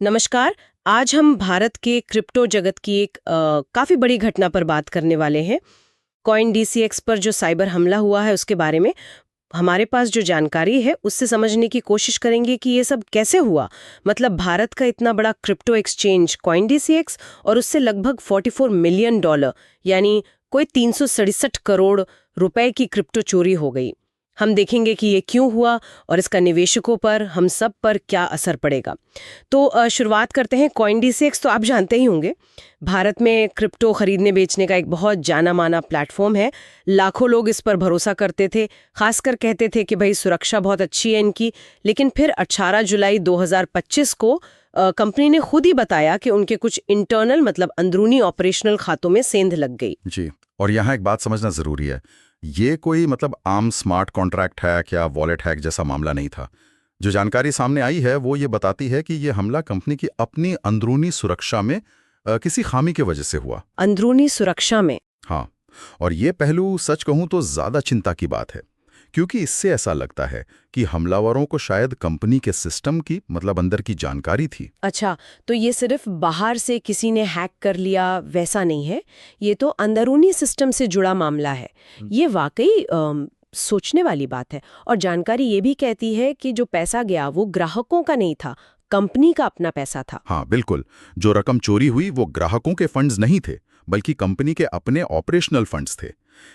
नमस्कार। आज हम भारत के क्रिप्टो जगत की एक काफ़ी बड़ी घटना पर बात करने वाले हैं। कॉइन डीसीएक्स पर जो साइबर हमला हुआ है उसके बारे में हमारे पास जो जानकारी है उससे समझने की कोशिश करेंगे कि ये सब कैसे हुआ। मतलब भारत का इतना बड़ा क्रिप्टो एक्सचेंज कॉइन डीसीएक्स और उससे लगभग $44 मिलियन यानी कोई 367 करोड़ रुपए की क्रिप्टो चोरी हो गई। हम देखेंगे कि ये क्यों हुआ और इसका निवेशकों पर, हम सब पर क्या असर पड़ेगा। तो शुरुआत करते हैं। कॉइनडीसीएक्स तो आप जानते ही होंगे, भारत में क्रिप्टो खरीदने बेचने का एक बहुत जाना माना प्लेटफॉर्म है। लाखों लोग इस पर भरोसा करते थे, खासकर कहते थे कि भाई सुरक्षा बहुत अच्छी है इनकी। लेकिन फिर 18 जुलाई 2025 को कंपनी ने खुद ही बताया कि उनके कुछ इंटरनल मतलब अंदरूनी ऑपरेशनल खातों में सेंध लग गई। जी, और यहाँ एक बात समझना जरूरी है। ये कोई मतलब आम स्मार्ट कॉन्ट्रैक्ट हैक या वॉलेट हैक जैसा मामला नहीं था। जो जानकारी सामने आई है वो ये बताती है कि ये हमला कंपनी की अपनी अंदरूनी सुरक्षा में किसी खामी की वजह से हुआ। अंदरूनी सुरक्षा में? हाँ, और ये पहलू सच कहूं तो ज्यादा चिंता की बात है, क्योंकि इससे ऐसा लगता है कि हमलावरों को शायद कंपनी के सिस्टम की मतलब अंदर की जानकारी थी। अच्छा, तो ये सिर्फ बाहर से किसी ने हैक कर लिया वैसा नहीं है, ये तो अंदरूनी सिस्टम से जुड़ा मामला है। ये वाकई सोचने वाली बात है। और जानकारी ये भी कहती है कि जो पैसा गया वो ग्राहकों का नहीं था, कंपनी का अपना पैसा था। हाँ बिल्कुल, जो रकम चोरी हुई वो ग्राहकों के फंड्स नहीं थे, बल्कि कंपनी के अपने ऑपरेशनल फंड्स थे।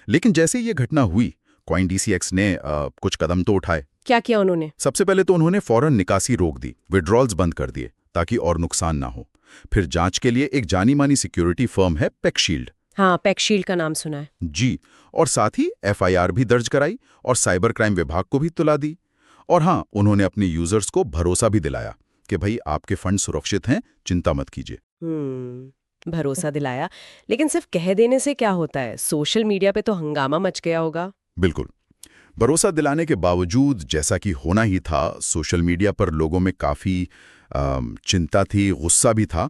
लेकिन जैसे ये घटना हुई, कॉइन डीसीएक्स ने कुछ कदम तो उठाए। क्या किया उन्होंने? सबसे पहले तो उन्होंने फौरन निकासी रोक दी, विड्रॉल्स बंद कर दिए ताकि और नुकसान ना हो। फिर जांच के लिए एक जानी मानी सिक्योरिटी फर्म है पेकशील्ड। हाँ, पेकशील्ड का नाम सुना है। जी, और साथ ही एफआईआर भी दर्ज कराई और साइबर क्राइम विभाग को भी इत्तला दी। और हाँ, उन्होंने अपने यूजर्स को भरोसा भी दिलाया कि भाई आपके फंड सुरक्षित हैं, चिंता मत कीजिए। भरोसा दिलाया। लेकिन सिर्फ कह देने से क्या होता है? सोशल मीडिया पे तो हंगामा मच गया होगा। बिल्कुल, भरोसा दिलाने के बावजूद जैसा कि होना ही था, सोशल मीडिया पर लोगों में काफ़ी चिंता थी, गुस्सा भी था।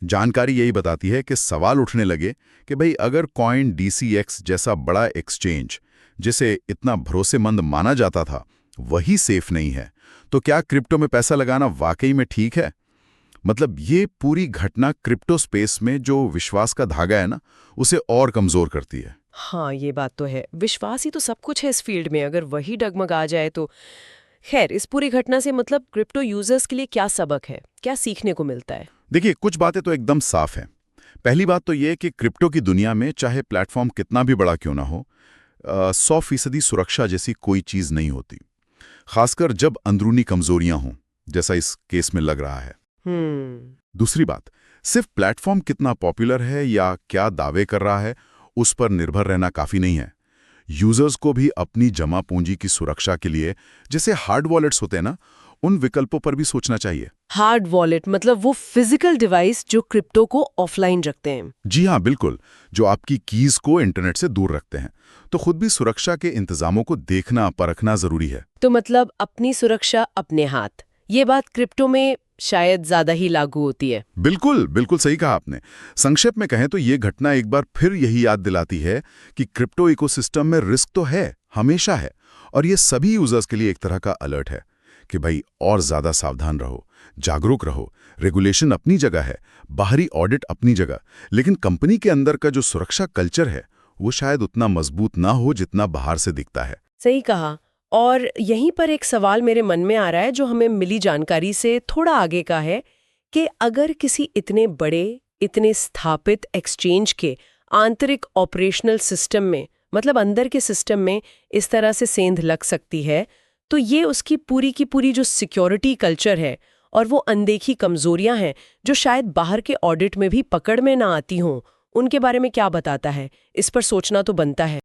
जानकारी यही बताती है कि सवाल उठने लगे कि भाई अगर कॉइन डीसीएक्स जैसा बड़ा एक्सचेंज, जिसे इतना भरोसेमंद माना जाता था, वही सेफ नहीं है, तो क्या क्रिप्टो में पैसा लगाना वाकई में ठीक है? मतलब ये पूरी घटना क्रिप्टो स्पेस में जो विश्वास का धागा है ना, उसे और कमज़ोर करती है। हाँ, ये बात तो है। विश्वास ही तो सब कुछ है इस फील्ड में, अगर वही डगमगा जाए तो। खैर, इस पूरी घटना से मतलब क्रिप्टो यूजर्स के लिए क्या सबक है, क्या सीखने को मिलता है? देखिए, कुछ बातें तो एकदम साफ हैं। पहली बात तो ये कि क्रिप्टो की दुनिया में चाहे प्लेटफॉर्म कितना भी बड़ा क्यों ना हो, 100% सुरक्षा जैसी कोई चीज़ नहीं होती, खासकर जब अंदरूनी कमजोरियां हों, जैसा इस केस में लग रहा है। दूसरी बात, सिर्फ प्लेटफॉर्म कितना पॉपुलर है या क्या दावे कर रहा है, उस पर निर्भर रहना काफ़ी नहीं है। यूजर्स को भी अपनी जमा पूंजी की सुरक्षा के लिए, जैसे हार्ड वॉलेट्स होते हैं ना, उन विकल्पों पर भी सोचना चाहिए। हार्ड वॉलेट मतलब वो फिजिकल डिवाइस जो क्रिप्टो को ऑफलाइन रखते हैं? जी हाँ, बिल्कुल, जो आपकी कीज को इंटरनेट से दूर रखते हैं। तो खुद भी सुरक्षा के इंतजामों को देखना परखना जरूरी है। तो मतलब अपनी सुरक्षा अपने हाथ, ये बात क्रिप्टो में शायद ज्यादा ही लागू होती है। बिल्कुल बिल्कुल सही कहा आपने। संक्षेप में कहें तो ये घटना एक बार फिर यही याद दिलाती है कि क्रिप्टो इकोसिस्टम में रिस्क तो है, हमेशा है, और ये सभी यूजर्स के लिए एक तरह का अलर्ट है कि भाई और ज्यादा सावधान रहो, जागरूक रहो। रेगुलेशन अपनी जगह है, बाहरी ऑडिट अपनी जगह, लेकिन कंपनी के अंदर का जो सुरक्षा कल्चर है वो शायद उतना मजबूत ना हो जितना बाहर से दिखता है। सही कहा। और यहीं पर एक सवाल मेरे मन में आ रहा है जो हमें मिली जानकारी से थोड़ा आगे का है कि अगर किसी इतने बड़े, इतने स्थापित एक्सचेंज के आंतरिक ऑपरेशनल सिस्टम में, मतलब अंदर के सिस्टम में इस तरह से सेंध लग सकती है, तो ये उसकी पूरी की पूरी जो सिक्योरिटी कल्चर है और वो अनदेखी कमजोरियां हैं जो शायद बाहर के ऑडिट में भी पकड़ में ना आती हों, उनके बारे में क्या बताता है? इस पर सोचना तो बनता है।